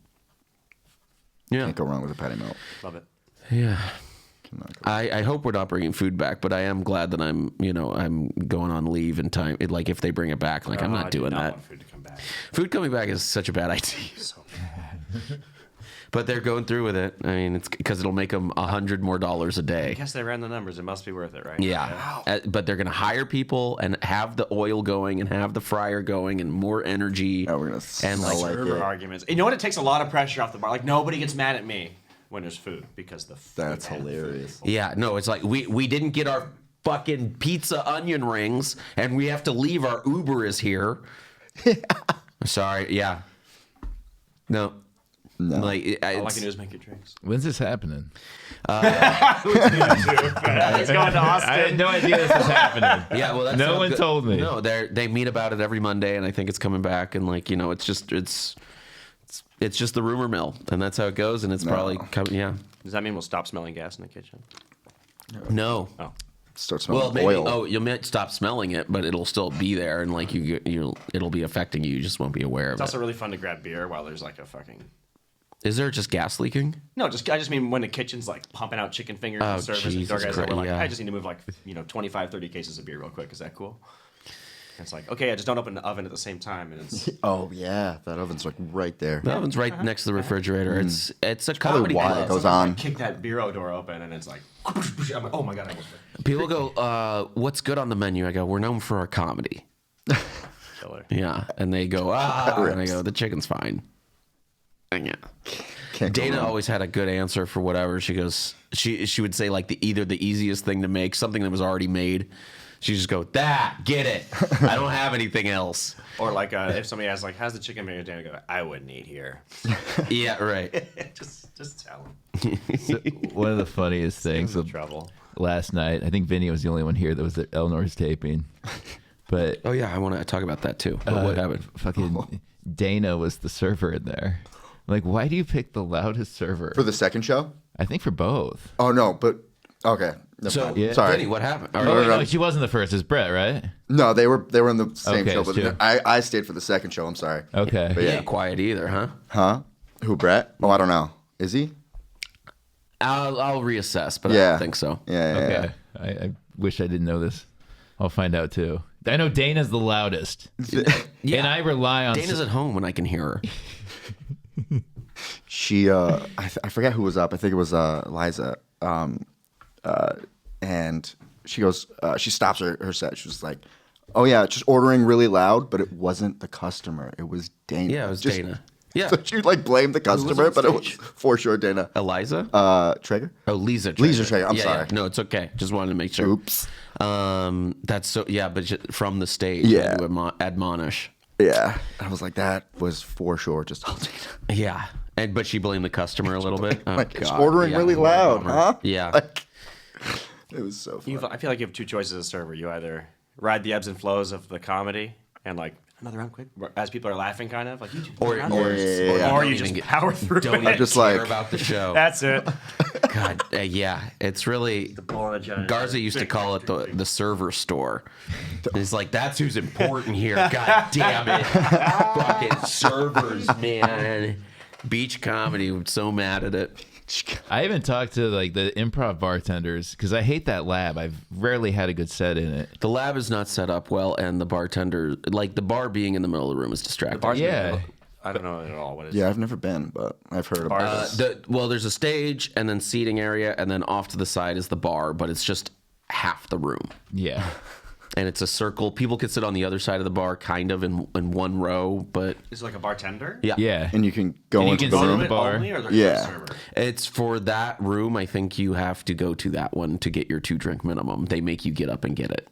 Yeah. Can't go wrong with a patty melt. Love it. Yeah. Cannot go I hope we're not bringing food back, but I am glad that I'm going on leave in time. Like if they bring it back, like I'm not I do doing not that. want food to come back. Food coming back is such a bad idea. So bad. But they're going through with it. I mean, it's because it'll make them $100 more a I day. guess they ran the numbers. It must be worth it, right? Yeah. But they're going to hire people and have the oil going and have the fryer going and more energy. Oh, we're gonna and smell like like Server it. arguments. You know what? It takes a lot of pressure off the bar. Like nobody gets mad at me when there's food because the food That's hilarious. Yeah, no, it's like we didn't get our fucking pizza onion rings and we have to leave. Our Uber is here. Sorry. Yeah. No. No. Like All I it's, can do is make your drinks. When's this happening? It's going to Austin. I had no idea this was happening. yeah, well, that's No how one good- told me. No, they meet about it every Monday, and I think it's coming back. And like it's just the rumor mill, and that's how it goes. And it's probably coming. Yeah. Does that mean we'll stop smelling gas in the kitchen? No. Oh. Start smelling Well, maybe. oil. Oh, you might stop smelling it, but it'll still be there, and like it'll be affecting you. You just won't be aware of It's it. also really fun to grab beer while there's like a fucking. Is there just gas leaking? No, I just mean when the kitchen's like pumping out chicken fingers Oh, and servers and Jesus door guys that were like, Christ, yeah. I just need to move like 25, 30 cases of beer real quick. Is that cool? And it's like, okay, I just don't open the oven at the same time, and it's Oh yeah, that oven's like right there. The oven's right next to the refrigerator. It's a probably comedy why club. it goes sometimes I on. kick that bureau door open, and it's like, I'm like, oh my god, I almost People go, "What's good on the menu?" I go, "We're known for our comedy." killer. Yeah, and they go, and I Rips. go, "The chicken's fine." And yeah. Can't go Dana wrong. always had a good answer for whatever. She goes, she would say like either the easiest thing to make, something that was already made. She just go, get it. I don't have anything else. Or like if somebody asks like, how's the chicken made? I go, I wouldn't eat here. Yeah, right. just tell them. So, one of the funniest things It's of trouble. last night, I think Vinny was the only one here that was at Eleanor's taping. But Oh yeah, I want to talk about that too. But what happened? fucking Dana was the server in there. Like, why do you pick the loudest server? For the second show? I think for both. Oh no, but okay. Never So, mind. yeah. Sorry. Vinny, what happened? Oh, All wait, right. no, she wasn't the first. It's Brett, right? No, they were in the same Okay, show, it's but two. I stayed for the second show. I'm sorry. Okay. But He yeah. ain't quiet either, huh? Huh? Who, Brett? Oh, I don't know. Is he? I'll reassess, but I Yeah. don't think so. Yeah. Okay. I wish I didn't know this. I'll find out too. I know Dana's the loudest. Yeah. And I rely on Dana's at home and I can hear her. She, I forget who was up. I think it was Liza. And she goes, she stops her set. She was like, "Oh yeah, just ordering really loud," but it wasn't the customer. It was Dana. Yeah, it was Just- Dana. Yeah. So she like blamed the customer, on but it was stage? for sure Dana. Eliza? Traeger. Oh, Lisa. Lisa Traeger, I'm Yeah, sorry. yeah. No, it's okay. Just wanted to make sure. Oops. That's so. Yeah, but from the stage. Yeah. To admonish. Yeah, I was like, that was for sure just all Dana. Yeah, but she blamed the customer a little bit. Oh, Like, it's God. ordering Yeah, really what a loud, bummer. huh? Yeah. Like, it was so funny. I feel like you have two choices as a server. You either ride the ebbs and flows of the comedy and like another round quick as people are laughing, kind of like you two Or- round. or- Yeah. or don't you even just get- power through. Don't it. even just care like- about the show. That's it. God, yeah, it's really. Garza used to call it the server store. He's like, that's who's important here. God damn it, fucking servers, man. Beach comedy, I'm so mad at it. I haven't talked to like the improv bartenders because I hate that lab. I've rarely had a good set in it. The lab is not set up well, and the bartender, like the bar being in the middle of the room, is distracting. Yeah. I don't know at all what it is. Yeah, I've never been, but I've heard about it. Well, there's a stage and then seating area, and then off to the side is the bar, but it's just half the room. Yeah. And it's a circle. People could sit on the other side of the bar, kind of in one row, but Is it like a bartender? yeah. Yeah. And you can go And you into can the sit room. in the bar. Only, or there's Yeah. a server? It's for that room. I think you have to go to that one to get your 2-drink minimum. They make you get up and get it.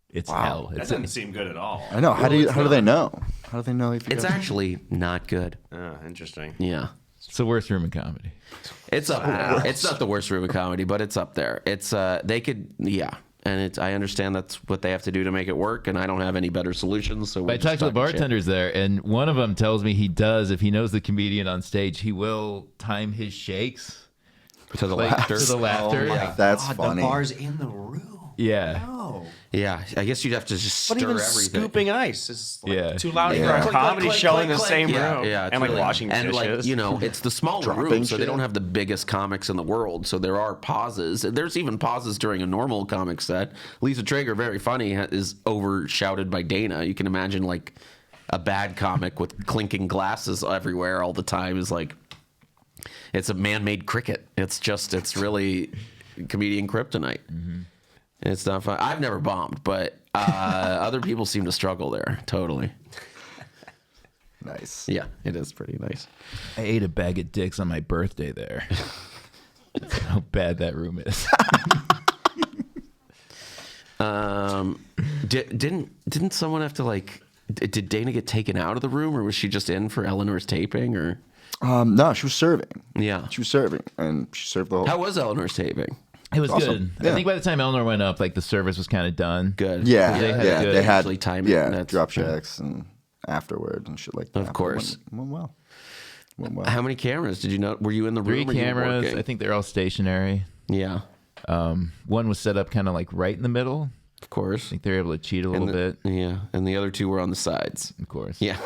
It's hell. That It's doesn't seem good at all. I know. How do they know? How do they know if you It's go? actually not good. Interesting. Yeah. It's the worst room in comedy. It's up there. It's not the worst room of comedy, but it's up there. It's they could and it's I understand that's what they have to do to make it work, and I don't have any better solutions. So I talked to the bartenders there, and one of them tells me he does, if he knows the comedian on stage, he will time his shakes to the like, laughter. to the laughter. That's God, funny. The bar's in the room. Yeah. No. Yeah, I guess you'd have to just But stir even everything. scooping ice is like Yeah. too loud Yeah. for a comedy Click, show click, in the click, same click. room. Yeah, and like totally. washing and dishes. like it's the smaller Dropping room, so they shit. don't have the biggest comics in the world. So there are pauses. There's even pauses during a normal comic set. Lisa Traeger, very funny, is over shouted by Dana. You can imagine like a bad comic with clinking glasses everywhere all the time is like it's a man-made cricket. It's really comedian kryptonite. It's not fun. I've never bombed, but other people seem to struggle there. Totally. Nice. Yeah, it is pretty nice. I ate a bag of dicks on my birthday there. That's how bad that room is. Didn't someone have to like? Did Dana get taken out of the room, or was she just in for Eleanor's taping? Or No, she was serving. yeah, She was serving, and she served the whole. how was Eleanor's taping? It was Awesome. good. Yeah. I think by the time Eleanor went up, like the service was kind of done. Good. Yeah, They had yeah, good- they had usually time it, yeah, and that's- drop checks and afterward and shit like that. Of course. But went well. Went well. How many cameras did you know? Were you in the 3 room? or you were cameras. working? I think they're all stationary. Yeah, One was set up kind of like right in the middle. of course. I think they were able to cheat a little bit. Yeah, and the other two were on the sides. Of course. Yeah,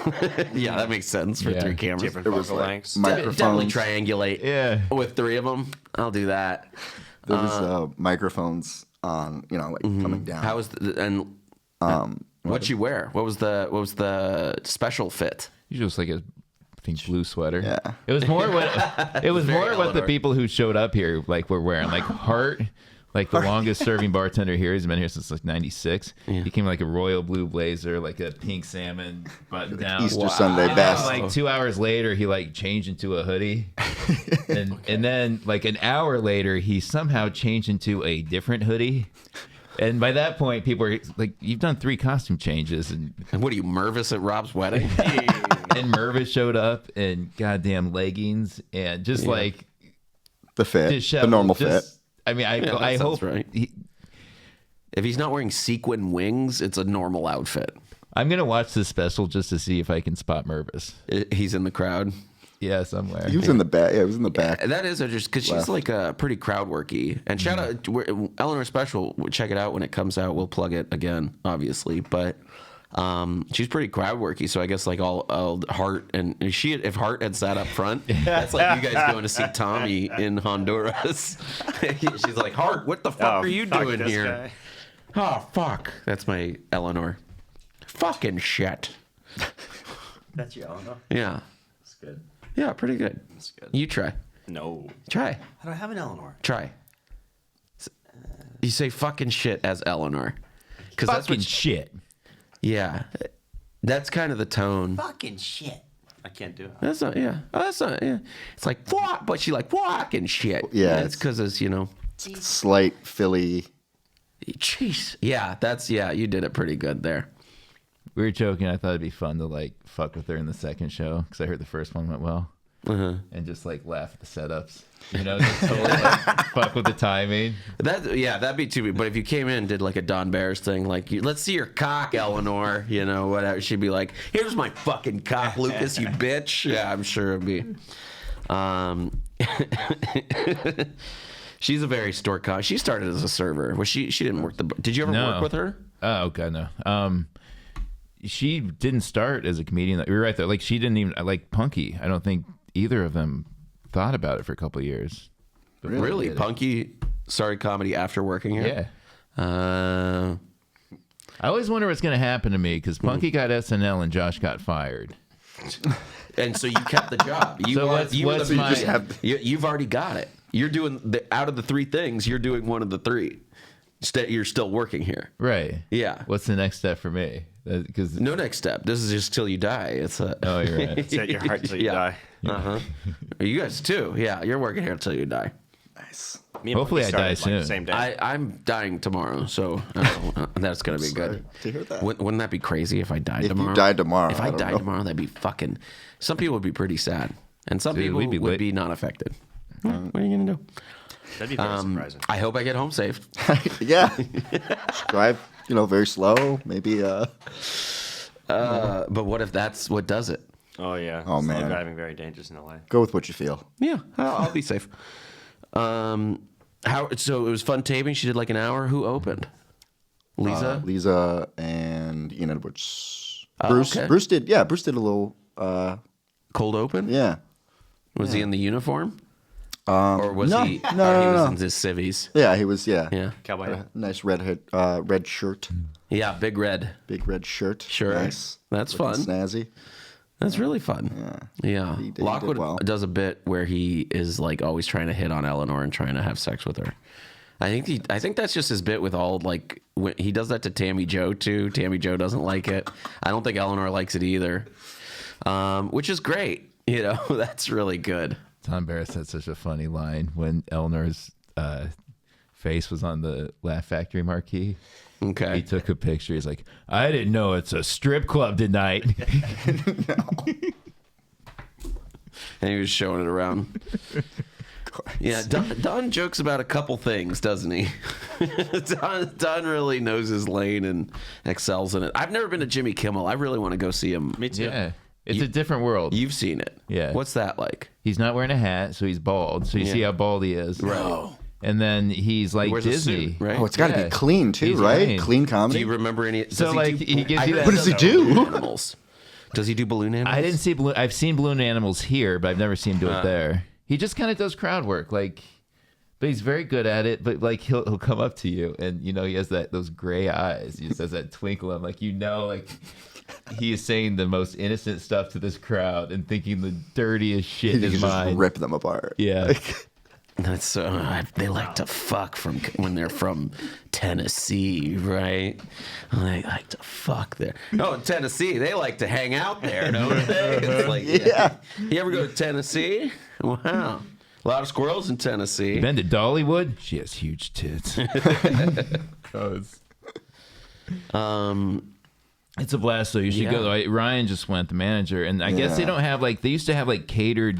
yeah, that makes sense for Yeah. 3 cameras. Different It was focal like lengths. Definitely microphones. triangulate. Yeah. with 3 of them. I'll do that. There was microphones on, like coming down. How was what'd you wear? What was the special fit? You just like a blue sweater. Yeah. It was more what it was Very more what the Eleanor. people who showed up here like were wearing. Like Hart, like the longest serving bartender here. He's been here since like '96. He came in like a royal blue blazer, like a pink salmon button down. Easter Sunday best. Like 2 hours later, he like changed into a hoodie, and then like an hour later, he somehow changed into a different hoodie. And by that point, people were like, "You've done 3 costume changes," and What are you, Mervis at Rob's wedding? Mervis showed up in goddamn leggings and just like the fit, the disheveled, normal just- fit. I mean, that I sounds hope right. If he's not wearing sequin wings, it's a normal outfit. I'm gonna watch this special just to see if I can spot Mervis. He's in the crowd. Yeah, somewhere. He was in the back. Yeah, he was in the back. That is just because she's Left. like a pretty crowd worky. And shout out to Eleanor Special. Check it out when it comes out. We'll plug it again, obviously. But she's pretty crowd worky. So I guess like all Hart and if Hart had sat up front, that's like you guys going to see Tommy in Honduras. She's like, Hart, what the fuck are you fuck doing this here? guy. Oh fuck, that's my Eleanor. Fucking shit. That's you, Eleanor. Yeah, That's good. yeah, pretty good. That's good. You try. No. Try. I don't have an Eleanor. Try. You say fucking shit as Eleanor. Because that's Fucking what. shit. Yeah. That's kind of the tone. Fucking shit. I can't do it. That's not, yeah. Oh, that's not, yeah. It's like, fuck, but she like, fucking shit. Yeah, It's because it's, Slight Philly. jeez. Yeah, you did it pretty good there. We were joking. I thought it'd be fun to like fuck with her in the second show because I heard the first one went well, and just like laugh at the setups. Just totally like, fuck with the timing. That'd be too. But if you came in and did like a Don Barris thing, like, let's see your cock, Eleanor, whatever, she'd be like, here's my fucking cock, Lucas, you bitch. Yeah, I'm sure it'd be. She's a very store comic. She started as a server. Was she didn't work the. Did you ever work with her? Oh god, no. She didn't start as a comedian. You're right though. Like she didn't even like Punky. I don't think either of them thought about it for a couple of years. Really? Punky started comedy after working here? Yeah. I always wonder what's going to happen to me because Punky got SNL and Josh got fired. And so you kept the job. You've already got it. You're doing out of the 3 things, you're doing one of the 3. You're still working here. Right. Yeah. What's the next step for me? Because No next step. This is just till you die. It's a. oh, you're right. Set your heart till you die. Uh-huh. You guys too. Yeah, you're working here until you die. Nice. Me and Hopefully Punky I die started, like, soon. Same day. I'm dying tomorrow, so that's gonna be good. To hear that. Wouldn't that be crazy if I died tomorrow? you died tomorrow, If I I don't died know. tomorrow, that'd be fucking. Some people would be pretty sad, and some Dude, people we'd be would lit. be not affected. What are you gonna do? That'd be very surprising. I hope I get home safe. Yeah. Drive, very slow. Maybe. But what if that's what does it? Oh yeah. Oh, Slow man. driving very dangerous in LA. Go with what you feel. Yeah, I'll be safe. So it was fun taping. She did like an hour. Who opened? Lisa? Lisa and Ian Edwards. Oh, Bruce. okay. Bruce did a little. Cold open? Yeah. Was he in the uniform? Or was no, he? no, He was no. in his civvies. Yeah, he was. Yeah. Yeah. Cowboy. Had a nice red shirt. Yeah, big red. Big red shirt. Sure. Nice. That's Looking fun. Snazzy. That's really fun. Yeah. He did Lockwood well. does a bit where he is like always trying to hit on Eleanor and trying to have sex with her. I think that's just his bit with all like when he does that to Tammy Joe too. Tammy Joe doesn't like it. I don't think Eleanor likes it either. Which is great. You know, that's really good. Tom Barris had such a funny line when Eleanor's face was on the Laugh Factory marquee. Okay. He took a picture. He's like, I didn't know it's a strip club tonight. And he was showing it around. Yeah, Don jokes about a couple things, doesn't he? Don really knows his lane and excels in it. I've never been to Jimmy Kimmel. I really want to go see him. Me too. Yeah. It's a different world. You've seen it. Yeah. What's that like? He's not wearing a hat, so he's bald. So you see how bald he is. Right. And then he's like He wears Disney. a suit, right? Oh, it's got to Yeah. be clean too, He's right? clean. Clean Do comedy. you remember any? Does So, like, he gives you that- What does he do? Balloon animals. Does he do balloon animals? I didn't see balloon. I've seen balloon animals here, but I've never seen him do it there. He just kind of does crowd work, like, but he's very good at it. But like he'll come up to you, and you know he has those gray eyes. He just has that twinkle. I'm like, you know, like he is saying the most innocent stuff to this crowd and thinking the dirtiest shit in You his just mind. rip them apart. Yeah. That's so. They like to fuck from when they're from Tennessee, right? They like to fuck there. No, in Tennessee, they like to hang out there, don't they? It's like, Yeah. You ever go to Tennessee? Wow. A lot of squirrels in Tennessee. Been to Dollywood? She has huge tits. It's a blast, though. You should go. Though. Ryan just went, the manager, and I guess they don't have like they used to have like catered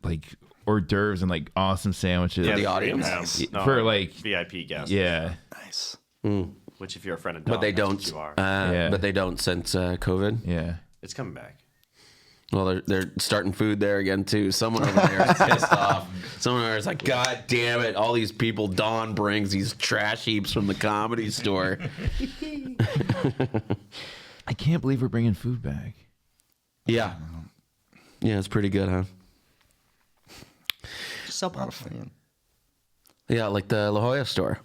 like hors d'oeuvres and like awesome sandwiches. the audience. For, like- VIP guests. Yeah. Nice. Which if you're a friend of Dom, But they that's don't. what you are. Yeah. But they don't since COVID. Yeah. It's coming back. Well, they're starting food there again too. Someone over there is pissed off. Someone over there is like, God damn it! All these people Dawn brings these trash heaps from the Comedy Store. I can't believe we're bringing food back. Yeah, it's pretty good, huh? Just sell Not a popcorn. fan. Yeah, like the La Jolla store.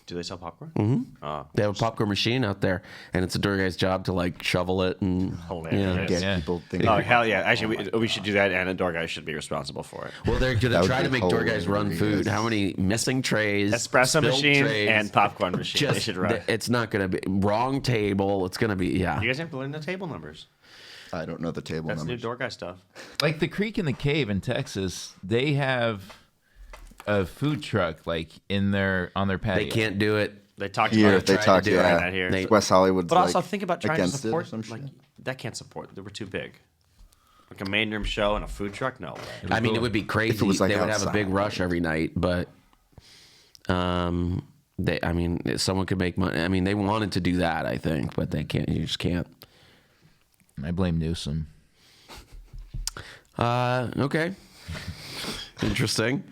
Do they sell popcorn? Mm-hmm. They have a popcorn machine out there, and it's a door guy's job to like shovel it and Hilarious. Get Yeah. people thinking. Oh hell yeah! Actually, we should do that, and a door guy should be responsible for it. Well, they're gonna That would try be to make door guys run hilarious. food. How many missing trays, Espresso spilled machine trays, and popcorn machine. They Just, should run. it's not gonna be wrong table. It's gonna be You guys have to learn the table numbers. I don't know the table That's new numbers. door guy stuff. Like the Creek and the Cave in Texas, they have a food truck like on their patio. They can't do it. They talked Here, about it. they tried to talk. do it, Yeah, not here. They- West Hollywood's But also like, think about trying to against it or support. some Like shit. that can't support. They were too big. Like a main room show and a food truck. No way. I mean, it would be crazy. If it was, like, they would have a big outside. rush every night, but they. I mean, if someone could make money. I mean, they wanted to do that, I think, but they can't. You just can't. I blame Newsom. Okay. Interesting.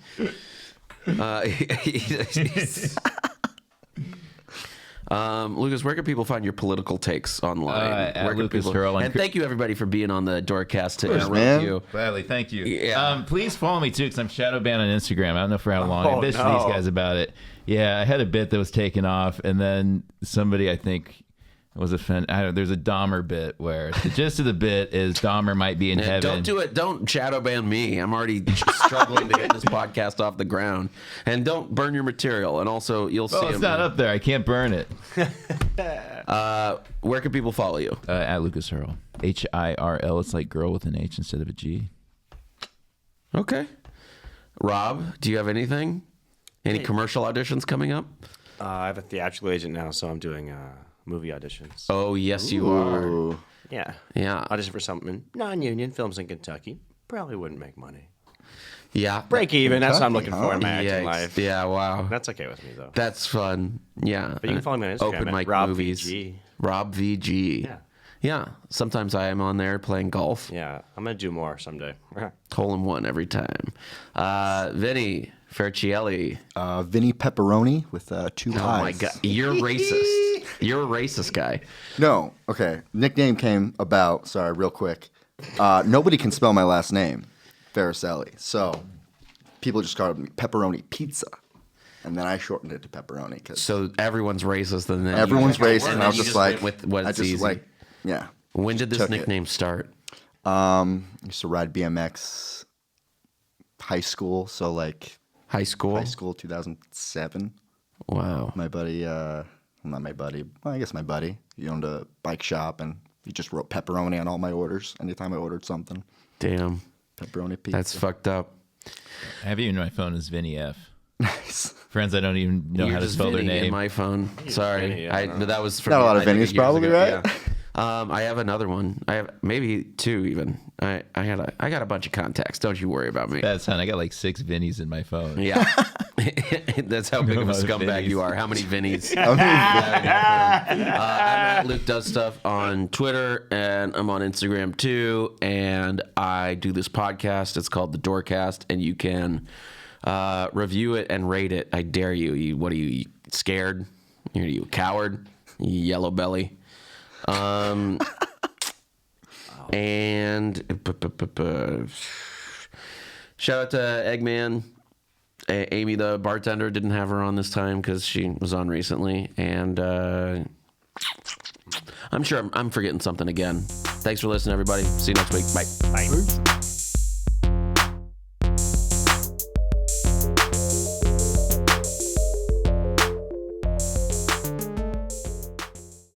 Lucas, where can people find your political takes online? At Where can Lucas people- Hirl on and thank you everybody for being on the Doorcast to course, interrupt man. you. Gladly, thank you. Yeah. Please follow me too, because I'm shadow banned on Instagram. I don't know for how long. I Oh, bitched to no. these guys about it. Yeah, I had a bit that was taken off, and then somebody I think was offended. There's a Dahmer bit where the gist of the bit is Dahmer might be in heaven. Don't do it. Don't shadow ban me. I'm already struggling to get this podcast off the ground. And don't burn your material. And also, you'll see Well, it's not up there. I can't burn it. Where can people follow you? At Lucas Hirl. Hirl. It's like girl with an H instead of a G. Okay. Rob, do you have anything? Any commercial auditions coming up? I have a theatrical agent now, so I'm doing movie auditions. Oh, yes, you are. Ooh. Yeah. Yeah. Audition for something non-union films in Kentucky. Probably wouldn't make money. Yeah. Break even. That's what I'm looking Kentucky, for in my Yikes. acting life. Yeah, wow. That's okay with me though. That's fun. Yeah. But you can follow me on Instagram Open at mic Rob movies. VG. Rob VG. Yeah. Yeah. Sometimes I am on there playing golf. Yeah, I'm gonna do more someday. Hole in one every time. Vinny, Farricielli. Vinny Pepperoni with 2 eyes. Oh my god, you're racist. You're a racist guy. No, okay. Nickname came about. Sorry, real quick. Nobody can spell my last name, Farricielli. So people just called me Pepperoni Pizza, and then I shortened it to Pepperoni. Cause So everyone's racist, and then everyone's racist, and I was you just like, went with what's easy. yeah. When did this took it. nickname start? Used to ride BMX, high school. So like High school. 2007. Wow. My buddy, not my buddy, well, I guess my buddy. He owned a bike shop, and he just wrote pepperoni on all my orders. Anytime I ordered something, Damn. pepperoni pizza. That's fucked up. I have you in my phone as Vinny F. nice. Friends I don't even know You're how to just spell their Vinny in name. my phone. Sorry, Vinny, I don't know. that was for Not a me, lot of I did it Vinny's years probably, ago, right? Yeah. I have another one. I have maybe 2 even. I got a bunch of contacts. Don't you worry about me. Bad son, I got like 6 Vinnies in my phone. Yeah, that's how big of a Amount of scumbag Vinnies. you are. How many Vinnies? I'm at Luke Does Stuff on Twitter, and I'm on Instagram too. And I do this podcast. It's called the Doorcast, and you can review it and rate it. I dare you. What are you scared? Are you a coward? You yellow belly. And shout out to Eggman. Amy, the bartender, didn't have her on this time because she was on recently. And I'm sure I'm forgetting something again. Thanks for listening, everybody. See you next week. Bye. Bye.